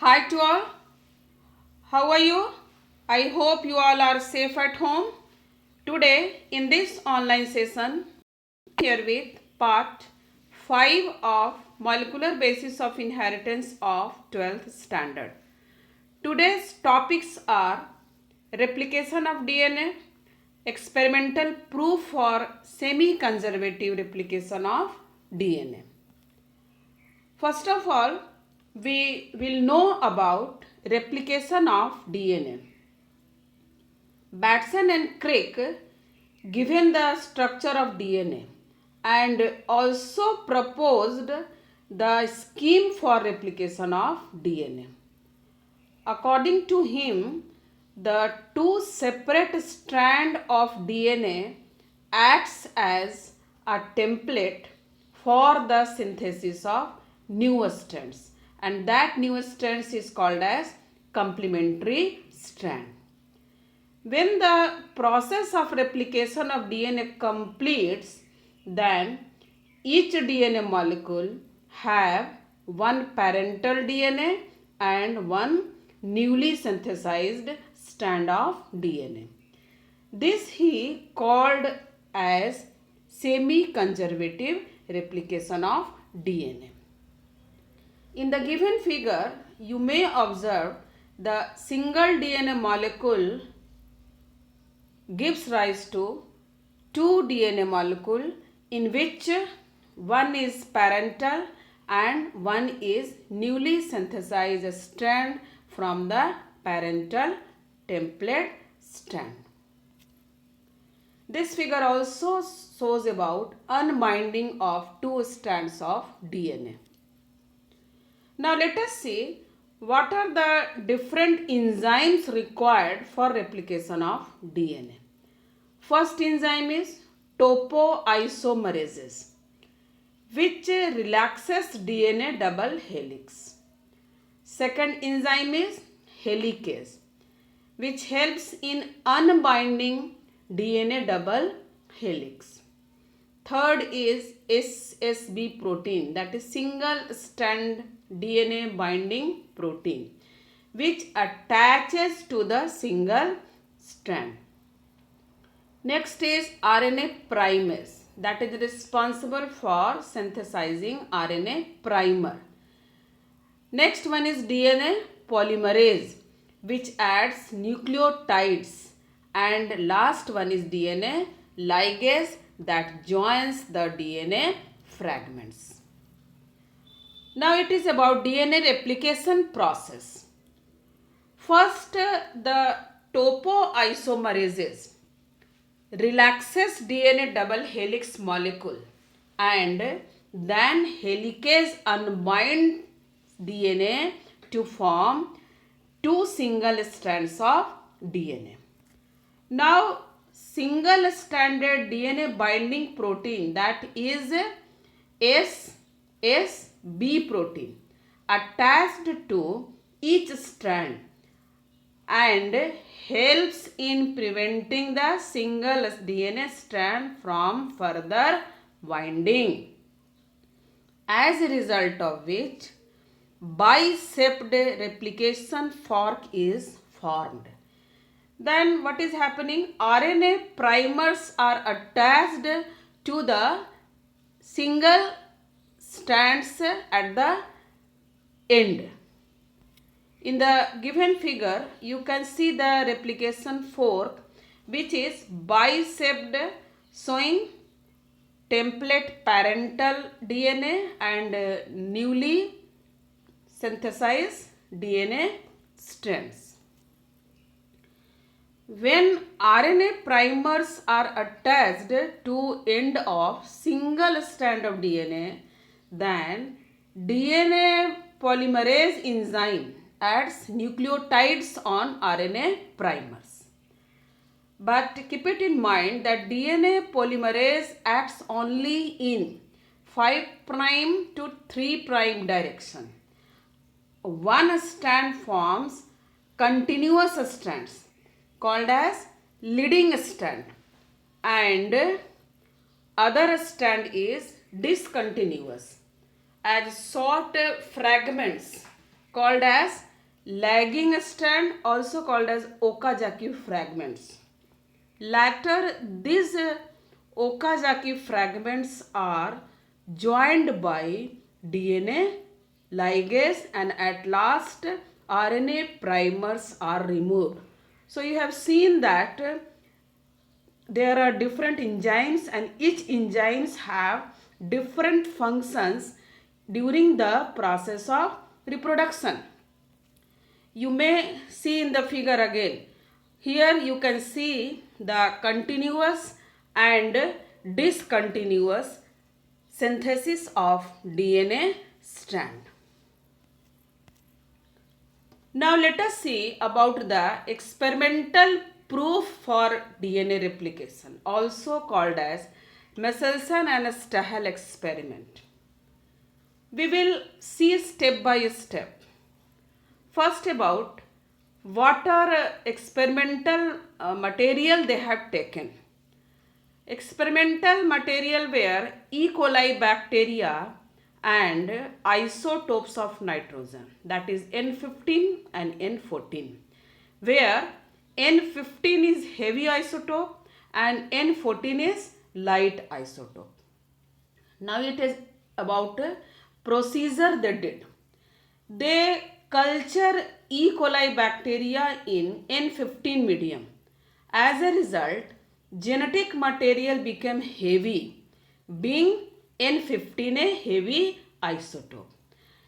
Hi to all. How are you? I hope you all are safe at home. Today in this online session, here with part 5 of molecular basis of inheritance of 12th standard. Today's topics are replication of DNA, experimental proof for semi-conservative replication of DNA. First of all, we will know about replication of DNA. Batson and Crick given the structure of DNA and also proposed the scheme for replication of DNA. According to him, the two separate strands of DNA acts as a template for the synthesis of new strands, and that new strands is called as complementary strand. When the process of replication of DNA completes, then each DNA molecule have one parental DNA and one newly synthesized strand of DNA. This he called as semi-conservative replication of DNA. In the given figure, you may observe the single DNA molecule gives rise to two DNA molecule in which one is parental and one is newly synthesized strand from the parental template strand. This figure also shows about unbinding of two strands of DNA. Now let us see what are the different enzymes required for replication of DNA. First enzyme is topoisomerase, which relaxes DNA double helix. Second enzyme is helicase, which helps in unbinding DNA double helix. Third is SSB protein, that is single strand DNA binding protein, which attaches to the single strand. Next is RNA primase, that is responsible for synthesizing RNA primer. Next one is DNA polymerase, which adds nucleotides, and last one is DNA ligase that joins the DNA fragments. Now it is about DNA replication process. First, the topoisomerase relaxes DNA double helix molecule and then helicase unbinds DNA to form two single strands of DNA. Now, single stranded DNA binding protein, that is SSB protein, attached to each strand and helps in preventing the single DNA strand from further winding, as a result of which bicep replication fork is formed. Then what is happening? RNA primers are attached to the single strands at the end. In the given figure, you can see the replication fork, which is bicep, showing template parental DNA and newly synthesized DNA strands. When RNA primers are attached to end of single strand of DNA, then DNA polymerase enzyme adds nucleotides on RNA primers. But keep it in mind that DNA polymerase acts only in 5' to 3' direction. One strand forms continuous strands called as leading strand and other strand is discontinuous as short fragments called as lagging strand, also called as Okazaki fragments. Later, these Okazaki fragments are joined by DNA ligase, and at last RNA primers are removed. So you have seen that there are different enzymes, and each enzymes have different functions during the process of reproduction. You may see in the figure again. Here you can see the continuous and discontinuous synthesis of DNA strand. Now let us see about the experimental proof for DNA replication, also called as Michelson and Stahel experiment. We will see step by step. First, about what are experimental material they have taken. Experimental material were E. coli bacteria and isotopes of nitrogen, that is N15 and N14, where N15 is heavy isotope and N14 is light isotope. Now it is about a procedure they did. They culture E. coli bacteria in N15 medium. As a result, genetic material became heavy, being N15 a heavy isotope.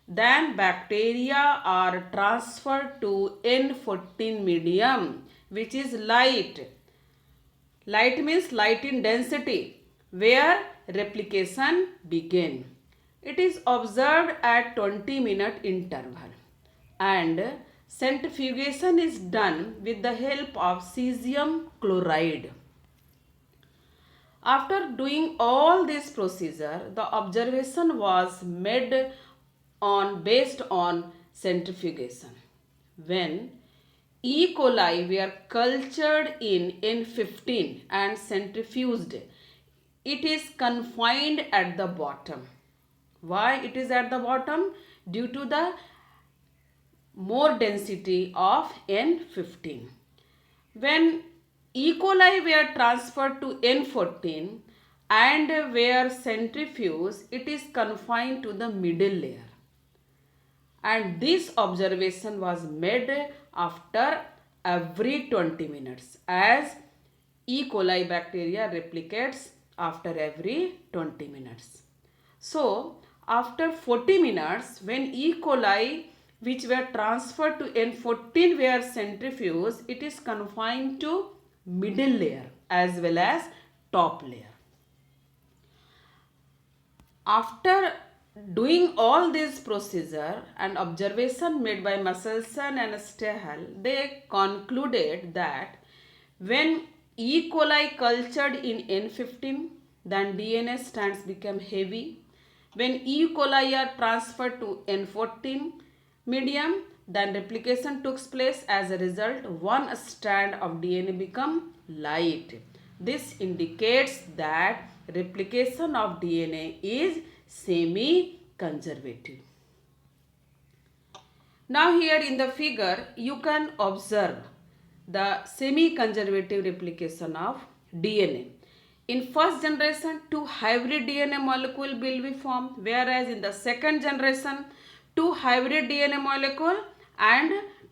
Then bacteria are transferred to N14 medium, which is light. Light means light in density, where replication began. It is observed at 20-minute interval, and centrifugation is done with the help of cesium chloride. After doing all this procedure, the observation was made based on centrifugation. When E. coli were cultured in N15 and centrifuged, it is confined at the bottom. Why it is at the bottom? Due to the more density of N15. When E. coli were transferred to N14 and were centrifuged, it is confined to the middle layer. And this observation was made after every 20 minutes, as E. coli bacteria replicates after every 20 minutes. So, after 40 minutes, when E. coli which were transferred to N14 were centrifuged, it is confined to middle layer as well as top layer. After doing all this procedure and observation made by Michelson and Stahel, they concluded that when E. coli cultured in N15, then DNA strands became heavy. When E. coli are transferred to N14 medium, then replication took place. As a result, one strand of DNA become light. This indicates that replication of DNA is semi-conservative. Now here in the figure, you can observe the semi-conservative replication of DNA. In first generation, 2 hybrid DNA molecule will be formed, whereas in the second generation, 2 hybrid DNA molecule and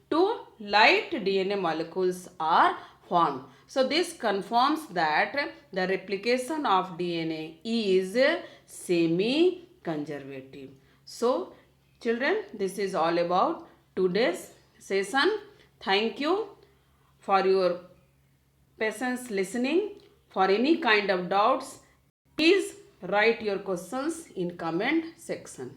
2 light DNA molecules are formed. So this confirms that the replication of DNA is semi-conservative. So children, this is all about today's session. Thank you for your patience listening. For any kind of doubts, please write your questions in comment section.